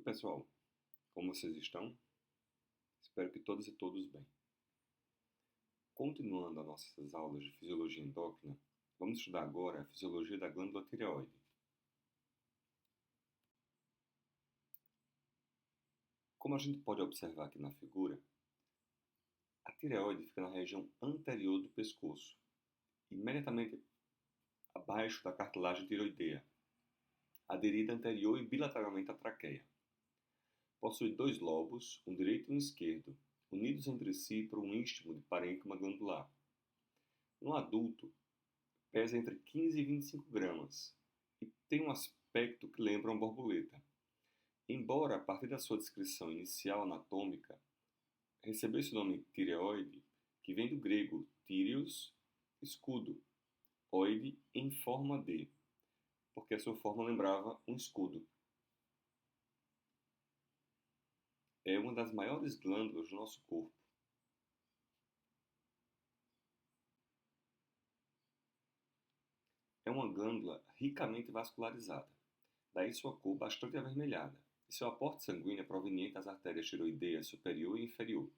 Pessoal, como vocês estão? Espero que todas e todos bem. Continuando as nossas aulas de fisiologia endócrina, vamos estudar agora a fisiologia da glândula tireoide. Como a gente pode observar aqui na figura, a tireoide fica na região anterior do pescoço, imediatamente abaixo da cartilagem tireoideia, aderida anterior e bilateralmente à traqueia. Possui dois lobos, um direito e um esquerdo, unidos entre si por um istmo de parênquima glandular. No adulto, pesa entre 15 e 25 gramas e tem um aspecto que lembra uma borboleta. Embora, a partir da sua descrição inicial anatômica, recebeu esse nome tireoide, que vem do grego tíreos, escudo, oide em forma de, porque a sua forma lembrava um escudo. É uma das maiores glândulas do nosso corpo. É uma glândula ricamente vascularizada, daí sua cor bastante avermelhada, e seu aporte sanguíneo é proveniente das artérias tireoideias superior e inferior,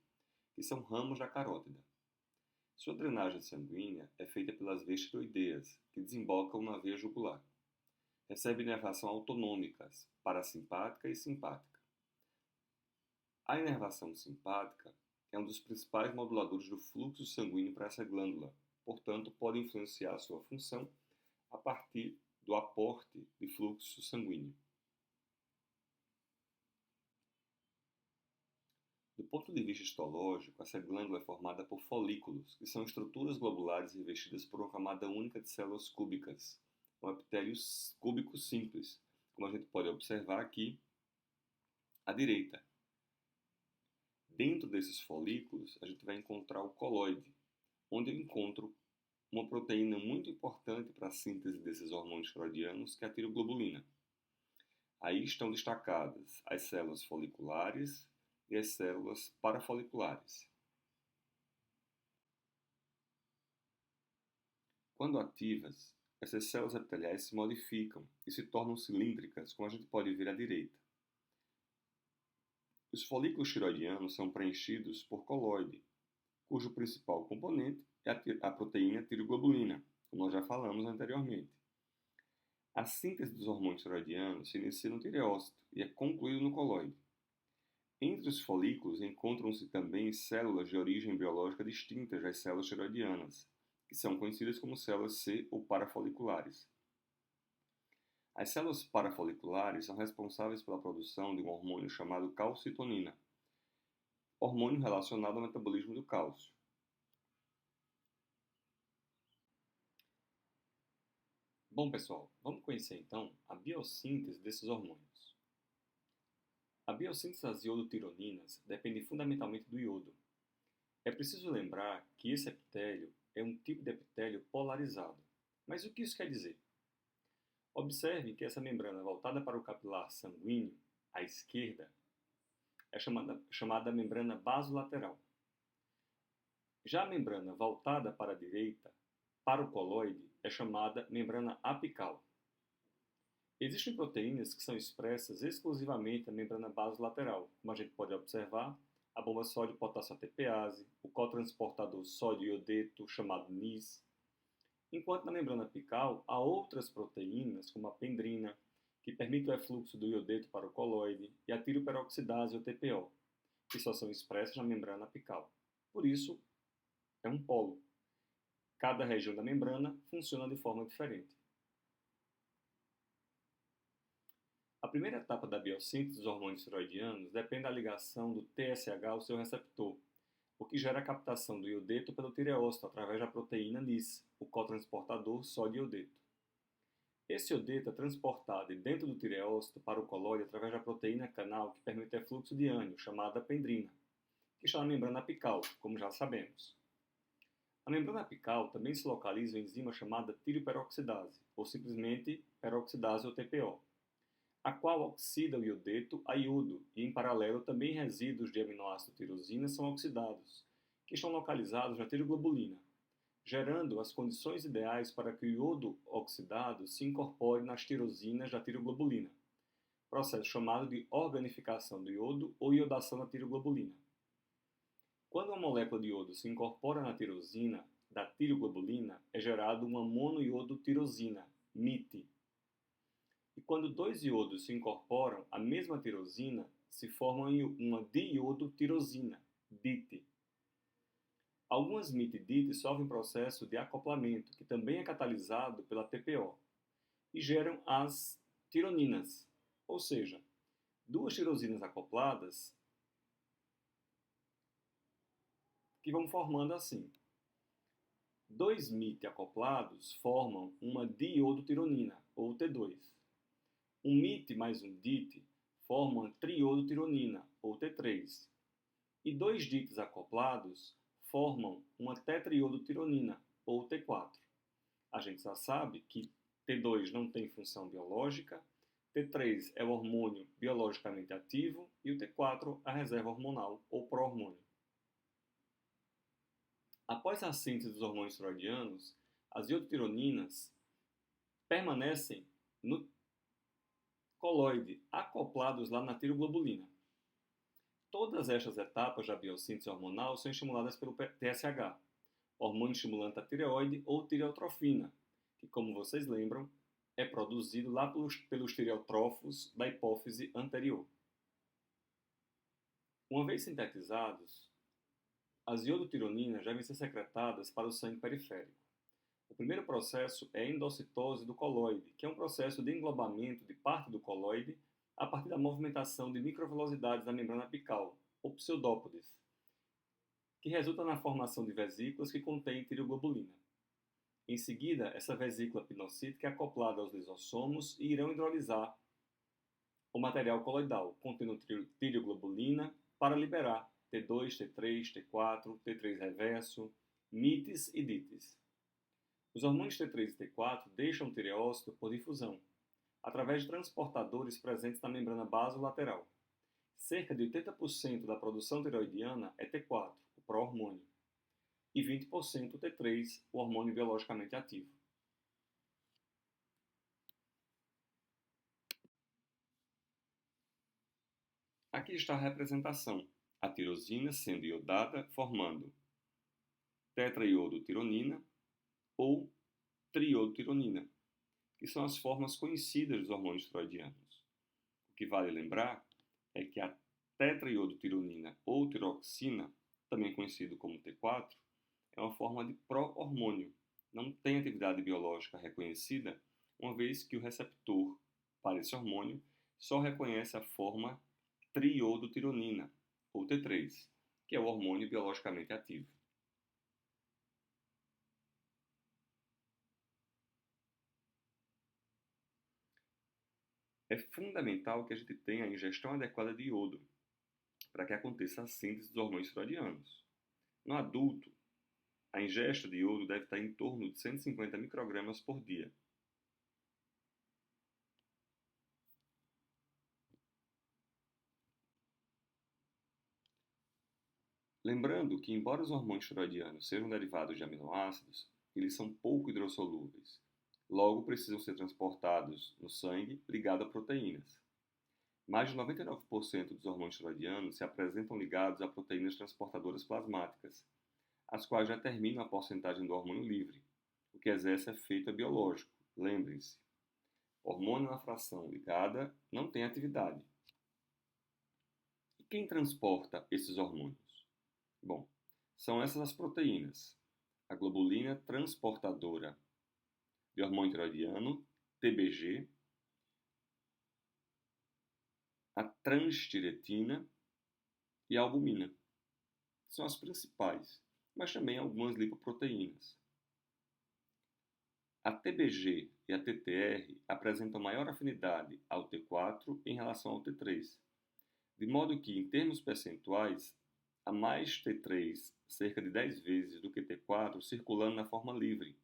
que são ramos da carótida. Sua drenagem sanguínea é feita pelas veias tireoideias, que desembocam na veia jugular. Recebe inervação autonômicas, parasimpática e simpática. A inervação simpática é um dos principais moduladores do fluxo sanguíneo para essa glândula, portanto, pode influenciar sua função a partir do aporte de fluxo sanguíneo. Do ponto de vista histológico, essa glândula é formada por folículos, que são estruturas globulares revestidas por uma camada única de células cúbicas, um epitélio cúbico simples, como a gente pode observar aqui à direita. Dentro desses folículos, a gente vai encontrar o colóide, onde eu encontro uma proteína muito importante para a síntese desses hormônios tiroidianos, que é a tiroglobulina. Aí estão destacadas as células foliculares e as células parafoliculares. Quando ativas, essas células epiteliais se modificam e se tornam cilíndricas, como a gente pode ver à direita. Os folículos tiroidianos são preenchidos por colóide, cujo principal componente é a proteína tiroglobulina, como nós já falamos anteriormente. A síntese dos hormônios tiroidianos se inicia no tireócito e é concluída no colóide. Entre os folículos encontram-se também células de origem biológica distintas das células tiroidianas, que são conhecidas como células C ou parafoliculares. As células parafoliculares são responsáveis pela produção de um hormônio chamado calcitonina, hormônio relacionado ao metabolismo do cálcio. Bom, pessoal, vamos conhecer então a biossíntese desses hormônios. A biossíntese das iodotironinas depende fundamentalmente do iodo. É preciso lembrar que esse epitélio é um tipo de epitélio polarizado. Mas o que isso quer dizer? Observe que essa membrana voltada para o capilar sanguíneo, à esquerda, é chamada membrana basolateral. Já a membrana voltada para a direita, para o colóide, é chamada membrana apical. Existem proteínas que são expressas exclusivamente na membrana basolateral, como a gente pode observar, a bomba sódio-potássio ATPase, o cotransportador sódio-iodeto, chamado NIS, enquanto na membrana apical há outras proteínas, como a pendrina, que permite o efluxo do iodeto para o colóide, e a tiroperoxidase, ou TPO, que só são expressas na membrana apical. Por isso, é um polo. Cada região da membrana funciona de forma diferente. A primeira etapa da biossíntese dos hormônios tiroidianos depende da ligação do TSH ao seu receptor, o que gera a captação do iodeto pelo tireócito através da proteína NIS, o cotransportador sódio-iodeto. Esse iodeto é transportado de dentro do tireócito para o colóide através da proteína canal que permite o fluxo de ânion, chamada pendrina, que está na membrana apical, como já sabemos. Na membrana apical também se localiza uma enzima chamada tiroperoxidase, ou simplesmente peroxidase ou TPO, a qual oxida o iodeto a iodo e, em paralelo, também resíduos de aminoácido tirosina são oxidados, que estão localizados na tiroglobulina, gerando as condições ideais para que o iodo oxidado se incorpore nas tirosinas da tiroglobulina, processo chamado de organificação do iodo ou iodação da tiroglobulina. Quando uma molécula de iodo se incorpora na tirosina da tiroglobulina, é gerado uma monoiodotirosina, MIT. E quando dois iodos se incorporam à mesma tirosina, se forma uma diiodotirosina, DIT. Algumas MIT e DIT sofrem processo de acoplamento, que também é catalisado pela TPO, e geram as tironinas, ou seja, duas tirosinas acopladas que vão formando assim. Dois MIT acoplados formam uma diiodotironina, ou T2. Um MIT mais um DIT formam uma triodotironina, ou T3. E dois DITs acoplados formam uma tetraiodotironina, ou T4. A gente já sabe que T2 não tem função biológica, T3 é o hormônio biologicamente ativo e o T4 a reserva hormonal, ou pró-hormônio. Após a síntese dos hormônios esteroidianos, as iodotironinas permanecem no coloide, acoplados lá na tiroglobulina. Todas estas etapas da biossíntese hormonal são estimuladas pelo TSH, hormônio estimulante da tireoide ou tireotrofina, que, como vocês lembram, é produzido lá pelos tireotrófos da hipófise anterior. Uma vez sintetizados, as iodotironinas devem ser secretadas para o sangue periférico. O primeiro processo é a endocitose do coloide, que é um processo de englobamento de parte do coloide a partir da movimentação de microvelocidades da membrana apical, ou pseudópodes, que resulta na formação de vesículas que contêm tireoglobulina. Em seguida, essa vesícula pinocítica é acoplada aos lisossomos e irão hidrolisar o material coloidal, contendo tireoglobulina, para liberar T2, T3, T4, T3 reverso, MITs e DITs. Os hormônios T3 e T4 deixam o tireócito por difusão, através de transportadores presentes na membrana basolateral. Cerca de 80% da produção tireoidiana é T4, o pró-hormônio, e 20% o T3, o hormônio biologicamente ativo. Aqui está a representação, a tirosina sendo iodada, formando tetraiodotironina ou triodotironina, que são as formas conhecidas dos hormônios esteroidianos. O que vale lembrar é que a tetraiodotironina ou tiroxina, também conhecido como T4, é uma forma de pró-hormônio. Não tem atividade biológica reconhecida, uma vez que o receptor para esse hormônio só reconhece a forma triodotironina, ou T3, que é o hormônio biologicamente ativo. É fundamental que a gente tenha a ingestão adequada de iodo para que aconteça a síntese dos hormônios esteroidianos. No adulto, a ingesta de iodo deve estar em torno de 150 microgramas por dia. Lembrando que, embora os hormônios esteroidianos sejam derivados de aminoácidos, eles são pouco hidrossolúveis. Logo, precisam ser transportados no sangue ligado a proteínas. Mais de 99% dos hormônios esteroidianos se apresentam ligados a proteínas transportadoras plasmáticas, as quais determinam a porcentagem do hormônio livre, o que exerce efeito biológico. Lembrem-se, hormônio na fração ligada não tem atividade. E quem transporta esses hormônios? Bom, são essas as proteínas. A globulina transportadora de hormônio tiroidiano, TBG, a transtiretina e a albumina. São as principais, mas também algumas lipoproteínas. A TBG e a TTR apresentam maior afinidade ao T4 em relação ao T3, de modo que, em termos percentuais, há mais T3 cerca de 10 vezes do que T4 circulando na forma livre.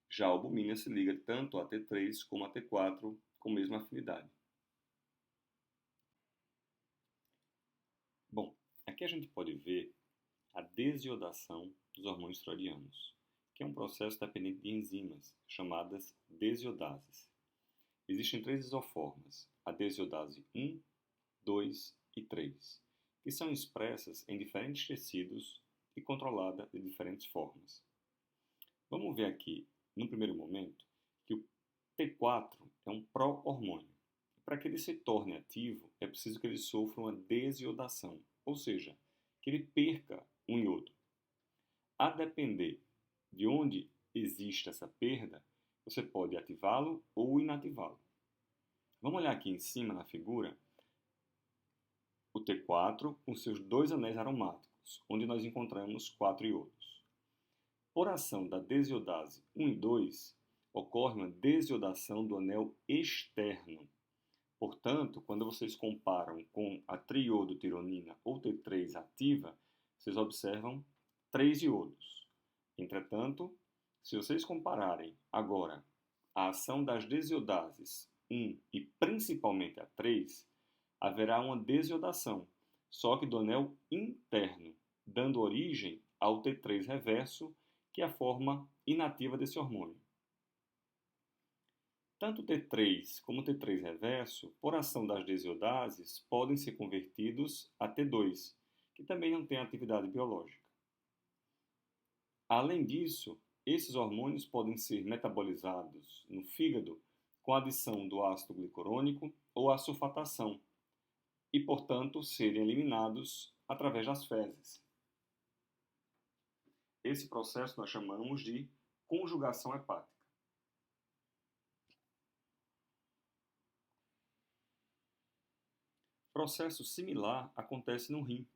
Já a albumina se liga tanto a T3 como a T4 com a mesma afinidade. Bom, aqui a gente pode ver a desiodação dos hormônios esteroidianos, que é um processo dependente de enzimas chamadas desiodases. Existem três isoformas, a desiodase 1, 2 e 3, que são expressas em diferentes tecidos e controladas de diferentes formas. Vamos ver aqui, no primeiro momento, que o T4 é um pró-hormônio. Para que ele se torne ativo, é preciso que ele sofra uma desiodação, ou seja, que ele perca um iodo. A depender de onde existe essa perda, você pode ativá-lo ou inativá-lo. Vamos olhar aqui em cima na figura o T4 com seus dois anéis aromáticos, onde nós encontramos 4 iodos. Por ação da desiodase 1 e 2, ocorre uma desiodação do anel externo. Portanto, quando vocês comparam com a triiodotironina ou T3 ativa, vocês observam 3 iodos. Entretanto, se vocês compararem agora a ação das desiodases 1 e principalmente a 3, haverá uma desiodação, só que do anel interno, dando origem ao T3 reverso, que é a forma inativa desse hormônio. Tanto o T3 como o T3 reverso, por ação das desiodases, podem ser convertidos a T2, que também não tem atividade biológica. Além disso, esses hormônios podem ser metabolizados no fígado com a adição do ácido glicurônico ou a sulfatação e, portanto, serem eliminados através das fezes. Esse processo nós chamamos de conjugação hepática. Processo similar acontece no rim.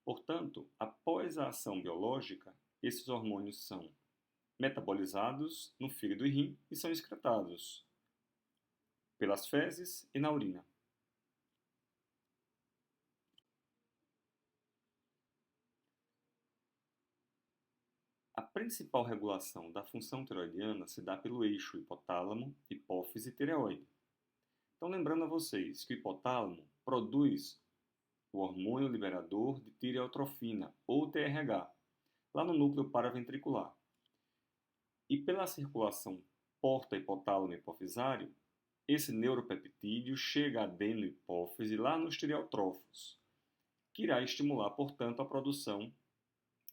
Portanto, após a ação biológica, esses hormônios são metabolizados no fígado e rim e são excretados pelas fezes e na urina. A principal regulação da função tiroidiana se dá pelo eixo hipotálamo, hipófise e tireoide. Então, lembrando a vocês que o hipotálamo produz o hormônio liberador de tireotrofina, ou TRH, lá no núcleo paraventricular. E pela circulação porta-hipotálamo-hipofisário, esse neuropeptídeo chega à adeno-hipófise lá nos tireotrófos, que irá estimular, portanto, a produção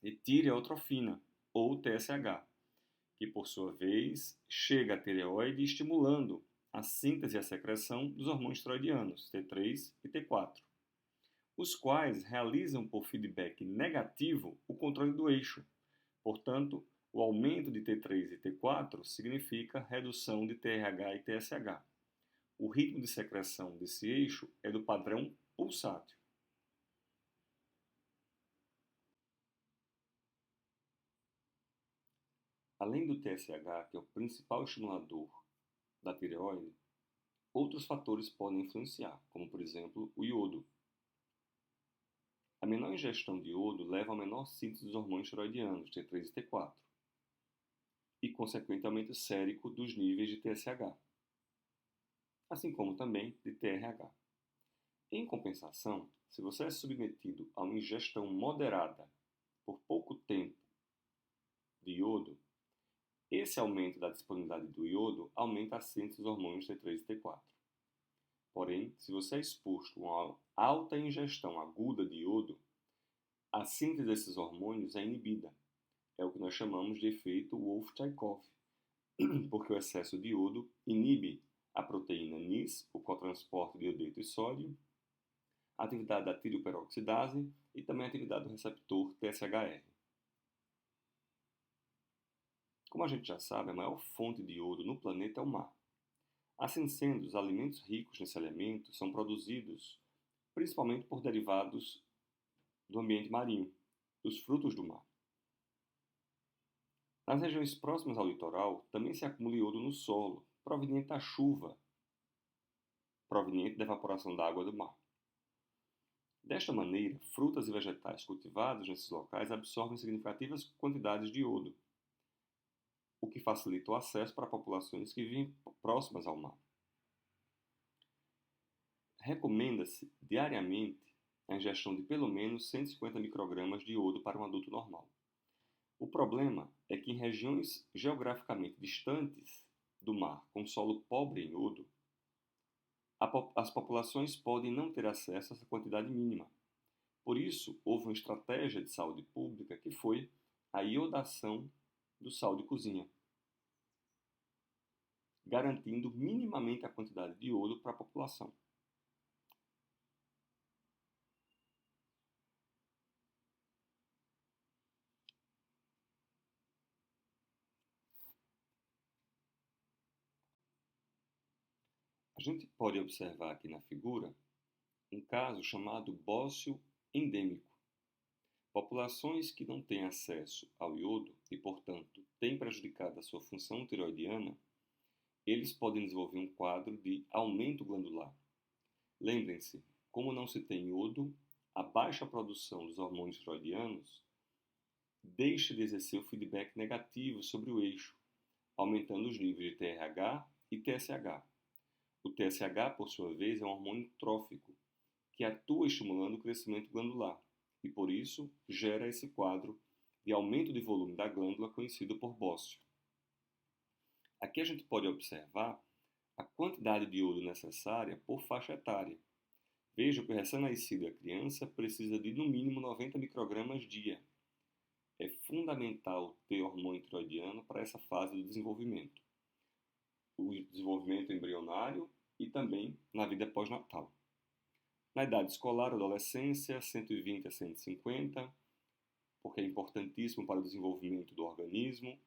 de tireotrofina, ou TSH, que por sua vez chega à tireoide estimulando a síntese e a secreção dos hormônios tiroidianos, T3 e T4, os quais realizam por feedback negativo o controle do eixo. Portanto, o aumento de T3 e T4 significa redução de TRH e TSH. O ritmo de secreção desse eixo é do padrão pulsátil. Além do TSH, que é o principal estimulador da tireoide, outros fatores podem influenciar, como por exemplo o iodo. A menor ingestão de iodo leva a menor síntese dos hormônios tiroidianos, T3 e T4, e consequente aumento sérico dos níveis de TSH, assim como também de TRH. Em compensação, se você é submetido a uma ingestão moderada por pouco tempo de iodo, esse aumento da disponibilidade do iodo aumenta a síntese dos hormônios T3 e T4. Porém, se você é exposto a uma alta ingestão aguda de iodo, a síntese desses hormônios é inibida. É o que nós chamamos de efeito Wolff-Chaikoff, porque o excesso de iodo inibe a proteína NIS, o cotransporte de iodeto e sódio, a atividade da tireoperoxidase e também a atividade do receptor TSHR. Como a gente já sabe, a maior fonte de iodo no planeta é o mar. Assim sendo, os alimentos ricos nesse elemento são produzidos principalmente por derivados do ambiente marinho, dos frutos do mar. Nas regiões próximas ao litoral, também se acumula iodo no solo, proveniente da chuva, proveniente da evaporação da água do mar. Desta maneira, frutas e vegetais cultivados nesses locais absorvem significativas quantidades de iodo, o que facilita o acesso para populações que vivem próximas ao mar. Recomenda-se diariamente a ingestão de pelo menos 150 microgramas de iodo para um adulto normal. O problema é que em regiões geograficamente distantes do mar, com solo pobre em iodo, As populações podem não ter acesso a essa quantidade mínima. Por isso, houve uma estratégia de saúde pública que foi a iodação do sal de cozinha, garantindo minimamente a quantidade de iodo para a população. A gente pode observar aqui na figura um caso chamado bócio endêmico. Populações que não têm acesso ao iodo e, portanto, têm prejudicado a sua função tiroidiana, eles podem desenvolver um quadro de aumento glandular. Lembrem-se, como não se tem iodo, a baixa produção dos hormônios tiroidianos deixa de exercer o feedback negativo sobre o eixo, aumentando os níveis de TRH e TSH. O TSH, por sua vez, é um hormônio trófico, que atua estimulando o crescimento glandular e, por isso, gera esse quadro de aumento de volume da glândula conhecido por bócio. Aqui a gente pode observar a quantidade de iodo necessária por faixa etária. Veja que o recém-nascido e a criança precisa de no mínimo 90 microgramas dia. É fundamental ter hormônio tiroidiano para essa fase do desenvolvimento. O desenvolvimento embrionário e também na vida pós-natal. Na idade escolar, adolescência, 120 a 150, porque é importantíssimo para o desenvolvimento do organismo.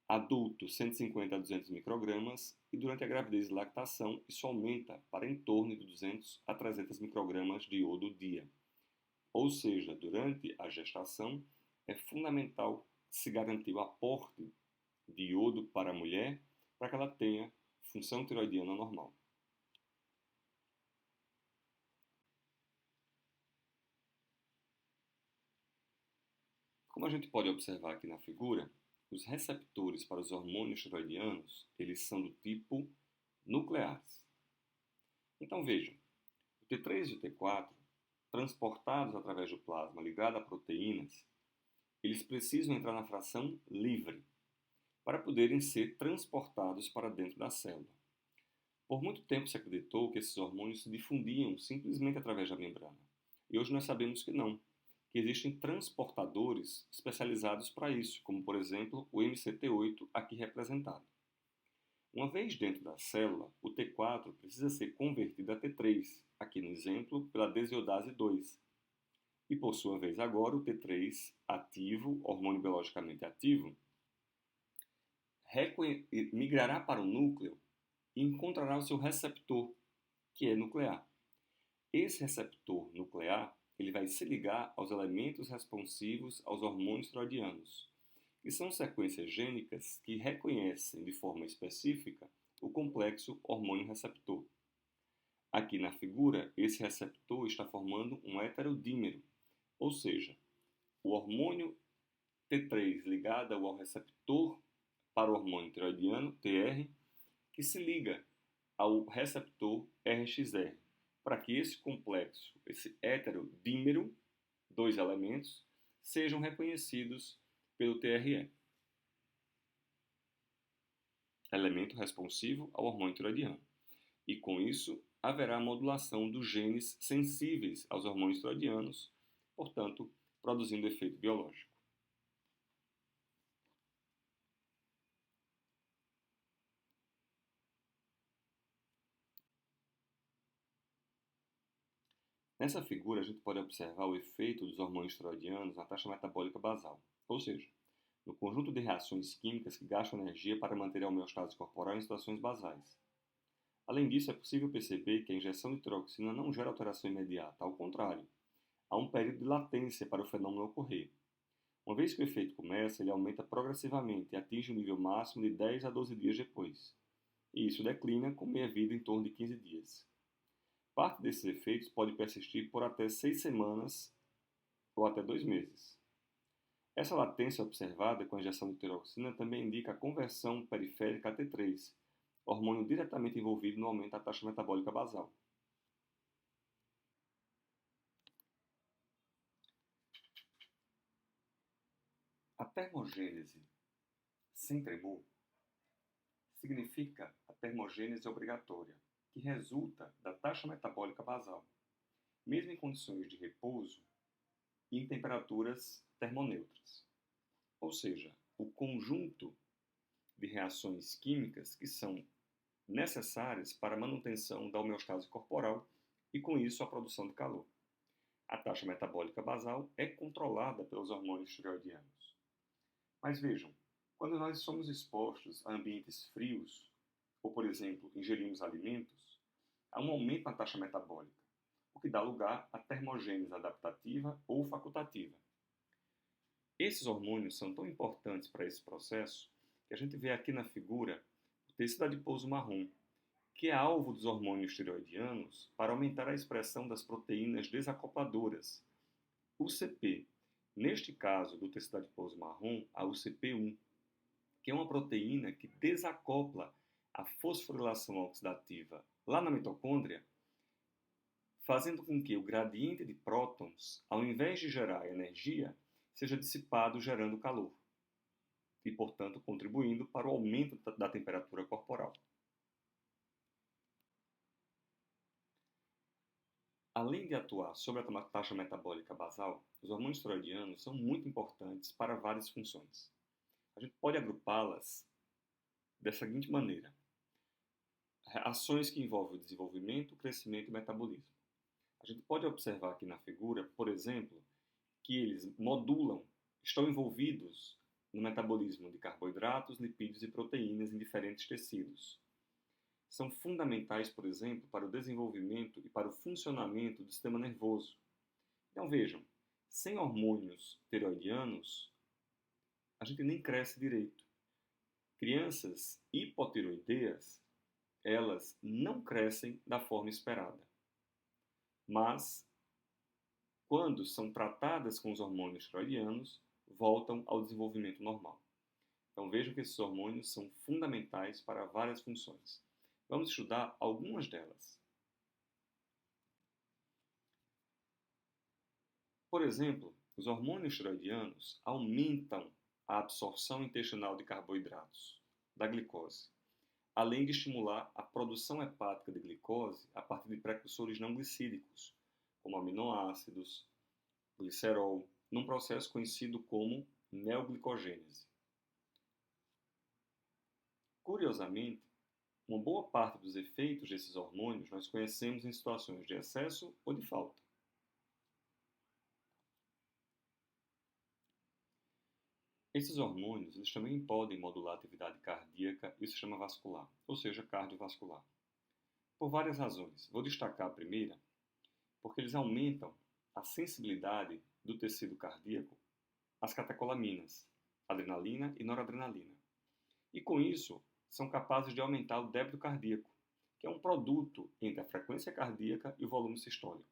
Adulto, 150 a 200 microgramas. E durante a gravidez e lactação, isso aumenta para em torno de 200 a 300 microgramas de iodo dia. Ou seja, durante a gestação, é fundamental se garantir o aporte de iodo para a mulher para que ela tenha função tiroidiana normal. Como a gente pode observar aqui na figura, os receptores para os hormônios tiroidianos, eles são do tipo nucleares. Então vejam, o T3 e o T4, transportados através do plasma ligado a proteínas, eles precisam entrar na fração livre para poderem ser transportados para dentro da célula. Por muito tempo se acreditou que esses hormônios se difundiam simplesmente através da membrana. E hoje nós sabemos que não, que existem transportadores especializados para isso, como por exemplo o MCT8 aqui representado. Uma vez dentro da célula, o T4 precisa ser convertido a T3, aqui no exemplo pela desiodase 2. E por sua vez agora o T3 ativo, hormônio biologicamente ativo, migrará para o núcleo e encontrará o seu receptor, que é nuclear. Esse receptor nuclear ele vai se ligar aos elementos responsivos aos hormônios tiroidianos, que são sequências gênicas que reconhecem de forma específica o complexo hormônio-receptor. Aqui na figura, esse receptor está formando um heterodímero, ou seja, o hormônio T3 ligado ao receptor para o hormônio tiroidiano, TR, que se liga ao receptor RXR, para que esse complexo, esse heterodímero, dois elementos, sejam reconhecidos pelo TRE, elemento responsivo ao hormônio tiroidiano. E com isso, haverá modulação dos genes sensíveis aos hormônios tiroidianos, portanto, produzindo efeito biológico. Nessa figura, a gente pode observar o efeito dos hormônios tiroidianos na taxa metabólica basal, ou seja, no conjunto de reações químicas que gastam energia para manter a homeostase corporal em situações basais. Além disso, é possível perceber que a injeção de tiroxina não gera alteração imediata, ao contrário, há um período de latência para o fenômeno ocorrer. Uma vez que o efeito começa, ele aumenta progressivamente e atinge o nível máximo de 10 a 12 dias depois. E isso declina com meia-vida em torno de 15 dias. Parte desses efeitos pode persistir por até 6 semanas ou até 2 meses. Essa latência observada com a injeção de tiroxina também indica a conversão periférica a T3, hormônio diretamente envolvido no aumento da taxa metabólica basal. A termogênese sem tremor significa a termogênese obrigatória, que resulta da taxa metabólica basal, mesmo em condições de repouso e em temperaturas termoneutras. Ou seja, o conjunto de reações químicas que são necessárias para a manutenção da homeostase corporal e, com isso, a produção de calor. A taxa metabólica basal é controlada pelos hormônios tireoidianos. Mas vejam, quando nós somos expostos a ambientes frios, ou, por exemplo, ingerimos alimentos, há um aumento na taxa metabólica, o que dá lugar à termogênese adaptativa ou facultativa. Esses hormônios são tão importantes para esse processo que a gente vê aqui na figura o tecido adiposo marrom, que é alvo dos hormônios tireoidianos para aumentar a expressão das proteínas desacopladoras, UCP. Neste caso do tecido adiposo marrom, a UCP1, que é uma proteína que desacopla a fosforilação oxidativa lá na mitocôndria, fazendo com que o gradiente de prótons, ao invés de gerar energia, seja dissipado gerando calor e, portanto, contribuindo para o aumento da temperatura corporal. Além de atuar sobre a taxa metabólica basal, os hormônios tireoidianos são muito importantes para várias funções. A gente pode agrupá-las dessa seguinte maneira: ações que envolvem o desenvolvimento, crescimento e metabolismo. A gente pode observar aqui na figura, por exemplo, que eles estão envolvidos no metabolismo de carboidratos, lipídios e proteínas em diferentes tecidos. São fundamentais, por exemplo, para o desenvolvimento e para o funcionamento do sistema nervoso. Então vejam, sem hormônios tireoidianos, a gente nem cresce direito. Crianças hipotireoideias, elas não crescem da forma esperada. Mas, quando são tratadas com os hormônios tireoidianos, voltam ao desenvolvimento normal. Então vejam que esses hormônios são fundamentais para várias funções. Vamos estudar algumas delas. Por exemplo, os hormônios tireoidianos aumentam a absorção intestinal de carboidratos, da glicose, além de estimular a produção hepática de glicose a partir de precursores não glicídicos, como aminoácidos, glicerol, num processo conhecido como neoglicogênese. Curiosamente, uma boa parte dos efeitos desses hormônios nós conhecemos em situações de excesso ou de falta. Esses hormônios eles também podem modular a atividade cardíaca e o sistema vascular, ou seja, cardiovascular. Por várias razões. Vou destacar a primeira, porque eles aumentam a sensibilidade do tecido cardíaco às catecolaminas, adrenalina e noradrenalina. E com isso, são capazes de aumentar o débito cardíaco, que é um produto entre a frequência cardíaca e o volume sistólico.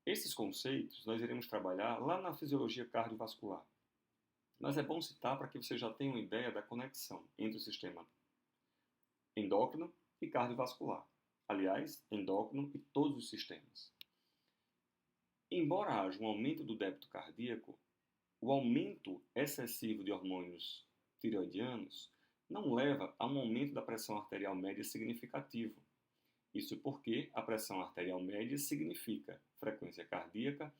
Esses conceitos nós iremos trabalhar lá na fisiologia cardiovascular. Mas é bom citar para que você já tenha uma ideia da conexão entre o sistema endócrino e cardiovascular. Aliás, endócrino e todos os sistemas. Embora haja um aumento do débito cardíaco, o aumento excessivo de hormônios tireoidianos não leva a um aumento da pressão arterial média significativo. Isso porque a pressão arterial média significa frequência cardíaca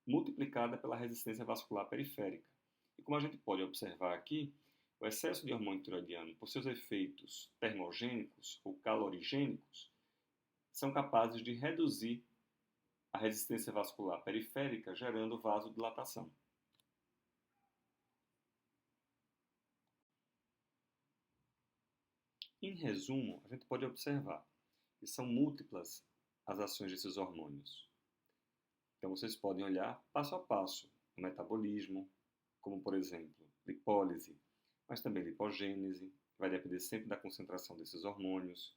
multiplicada pela resistência vascular periférica. E como a gente pode observar aqui, o excesso de hormônio tireoidiano, por seus efeitos termogênicos ou calorigênicos, são capazes de reduzir a resistência vascular periférica, gerando vasodilatação. Em resumo, a gente pode observar que são múltiplas as ações desses hormônios. Então vocês podem olhar passo a passo o metabolismo, como por exemplo, lipólise, mas também lipogênese, vai depender sempre da concentração desses hormônios,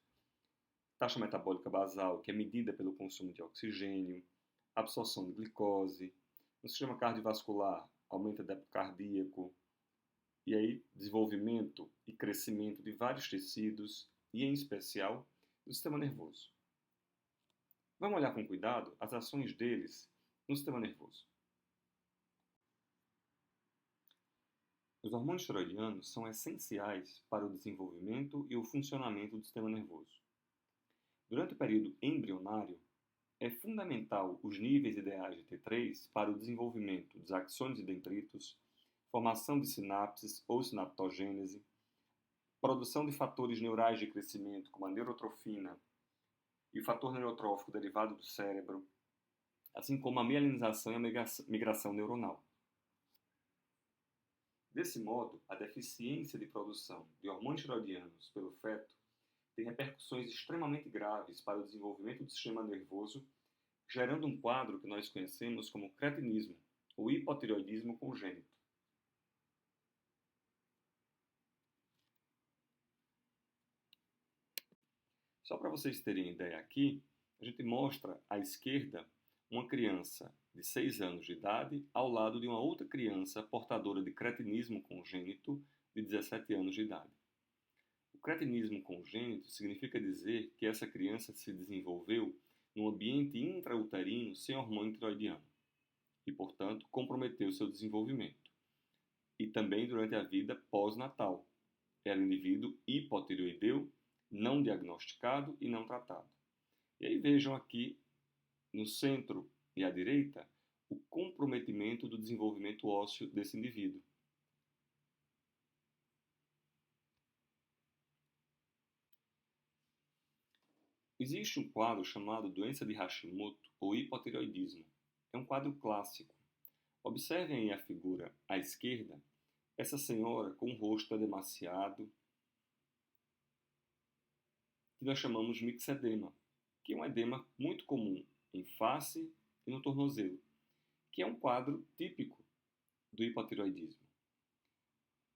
taxa metabólica basal, que é medida pelo consumo de oxigênio, absorção de glicose, no sistema cardiovascular, aumenta o débito cardíaco, e aí desenvolvimento e crescimento de vários tecidos, e em especial do sistema nervoso. Vamos olhar com cuidado as ações deles no sistema nervoso. Os hormônios tiroidianos são essenciais para o desenvolvimento e o funcionamento do sistema nervoso. Durante o período embrionário, é fundamental os níveis ideais de T3 para o desenvolvimento dos axônios e dendritos, formação de sinapses ou sinaptogênese, produção de fatores neurais de crescimento como a neurotrofina e o fator neurotrófico derivado do cérebro, assim como a mielinização e a migração neuronal. Desse modo, a deficiência de produção de hormônios tiroidianos pelo feto tem repercussões extremamente graves para o desenvolvimento do sistema nervoso, gerando um quadro que nós conhecemos como cretinismo, ou hipotireoidismo congênito. Só para vocês terem ideia aqui, a gente mostra à esquerda uma criança de 6 anos de idade ao lado de uma outra criança portadora de cretinismo congênito de 17 anos de idade. O cretinismo congênito significa dizer que essa criança se desenvolveu num ambiente intrauterino sem hormônio tiroidiano e, portanto, comprometeu seu desenvolvimento. E também durante a vida pós-natal. Era um indivíduo hipotireoideu, não diagnosticado e não tratado. E aí vejam aqui, no centro e à direita, o comprometimento do desenvolvimento ósseo desse indivíduo. Existe um quadro chamado doença de Hashimoto ou hipotireoidismo. É um quadro clássico. Observem aí a figura à esquerda, essa senhora com o rosto edemaciado, que nós chamamos de mixedema, que é um edema muito comum em face e no tornozelo, que é um quadro típico do hipotireoidismo.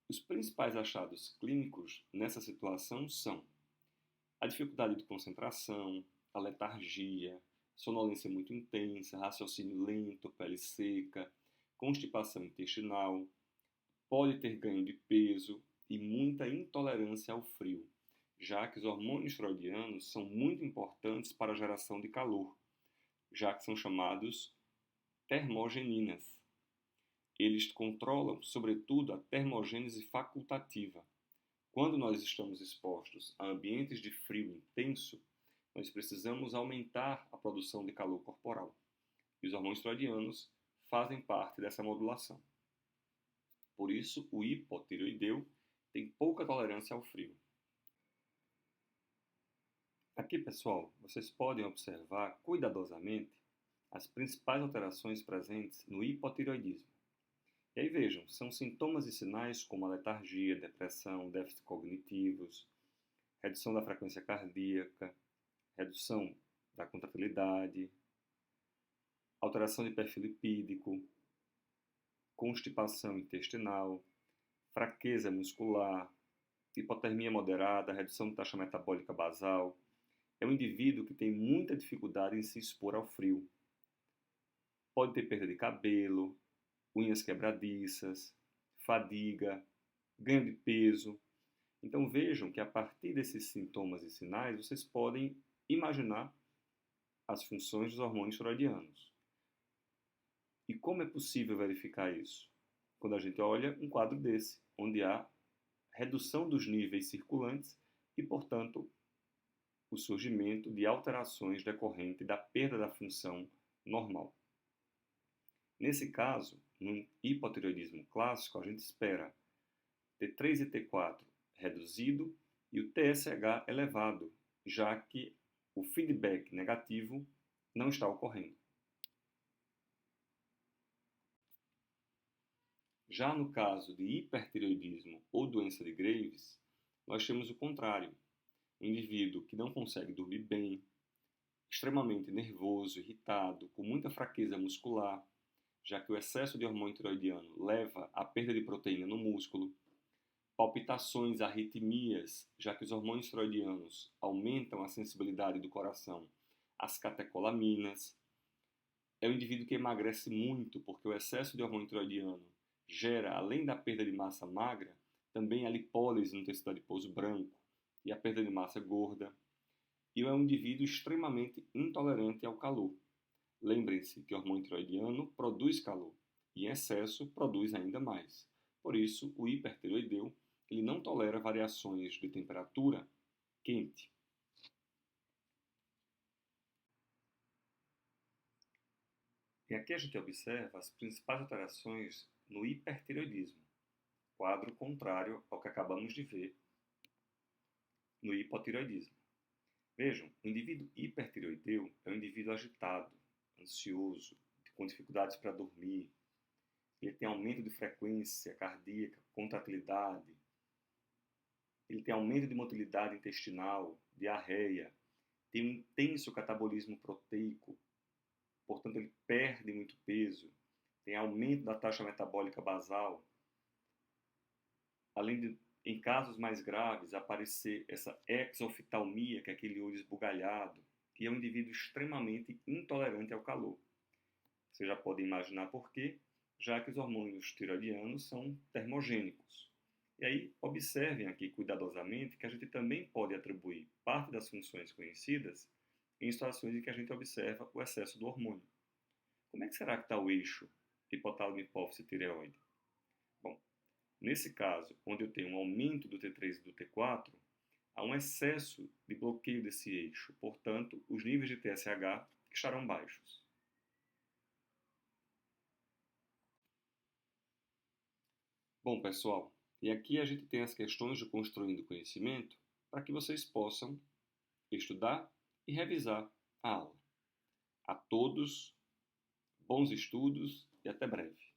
Os principais achados clínicos nessa situação são a dificuldade de concentração, a letargia, sonolência muito intensa, raciocínio lento, pele seca, constipação intestinal, pode ter ganho de peso e muita intolerância ao frio, já que os hormônios tiroidianos são muito importantes para a geração de calor, já que são chamados termogeninas. Eles controlam, sobretudo, a termogênese facultativa. Quando nós estamos expostos a ambientes de frio intenso, nós precisamos aumentar a produção de calor corporal. E os hormônios tiroidianos fazem parte dessa modulação. Por isso, o hipotireoideu tem pouca tolerância ao frio. Aqui, pessoal, vocês podem observar cuidadosamente as principais alterações presentes no hipotireoidismo. E aí vejam, são sintomas e sinais como a letargia, depressão, déficit cognitivos, redução da frequência cardíaca, redução da contratilidade, alteração de perfil lipídico, constipação intestinal, fraqueza muscular, hipotermia moderada, redução da taxa metabólica basal. É um indivíduo que tem muita dificuldade em se expor ao frio. Pode ter perda de cabelo, unhas quebradiças, fadiga, ganho de peso. Então vejam que a partir desses sintomas e sinais vocês podem imaginar as funções dos hormônios tiroidianos. E como é possível verificar isso? Quando a gente olha um quadro desse, onde há redução dos níveis circulantes e, portanto, o surgimento de alterações decorrentes da perda da função normal. Nesse caso, no hipotireoidismo clássico, a gente espera T3 e T4 reduzido e o TSH elevado, já que o feedback negativo não está ocorrendo. Já no caso de hipertireoidismo ou doença de Graves, nós temos o contrário. Um indivíduo que não consegue dormir bem, extremamente nervoso, irritado, com muita fraqueza muscular, já que o excesso de hormônio tiroidiano leva à perda de proteína no músculo, palpitações, arritmias, já que os hormônios tiroidianos aumentam a sensibilidade do coração às catecolaminas. É um indivíduo que emagrece muito, porque o excesso de hormônio tiroidiano gera, além da perda de massa magra, também a lipólise no tecido adiposo branco e a perda de massa gorda. E é um indivíduo extremamente intolerante ao calor. Lembrem-se que o hormônio tiroidiano produz calor e em excesso produz ainda mais. Por isso, o hipertireoideu ele não tolera variações de temperatura quente. E aqui a gente observa as principais alterações no hipertireoidismo, quadro contrário ao que acabamos de ver no hipotireoidismo. Vejam, o indivíduo hipertireoideu é um indivíduo agitado, ansioso, com dificuldades para dormir, ele tem aumento de frequência cardíaca, contratilidade, ele tem aumento de motilidade intestinal, diarreia, tem um intenso catabolismo proteico, portanto ele perde muito peso, tem aumento da taxa metabólica basal, além de, em casos mais graves, aparecer essa exoftalmia, que é aquele olho esbugalhado, e é um indivíduo extremamente intolerante ao calor. Você já pode imaginar por quê, já que os hormônios tiroidianos são termogênicos. E aí, observem aqui cuidadosamente que a gente também pode atribuir parte das funções conhecidas em situações em que a gente observa o excesso do hormônio. Como é que será que está o eixo hipotálamo, hipófise, tireoide? Bom, nesse caso, onde eu tenho um aumento do T3 e do T4, há um excesso de bloqueio desse eixo, portanto, os níveis de TSH estarão baixos. Bom, pessoal, e aqui a gente tem as questões de construindo conhecimento para que vocês possam estudar e revisar a aula. A todos, bons estudos e até breve.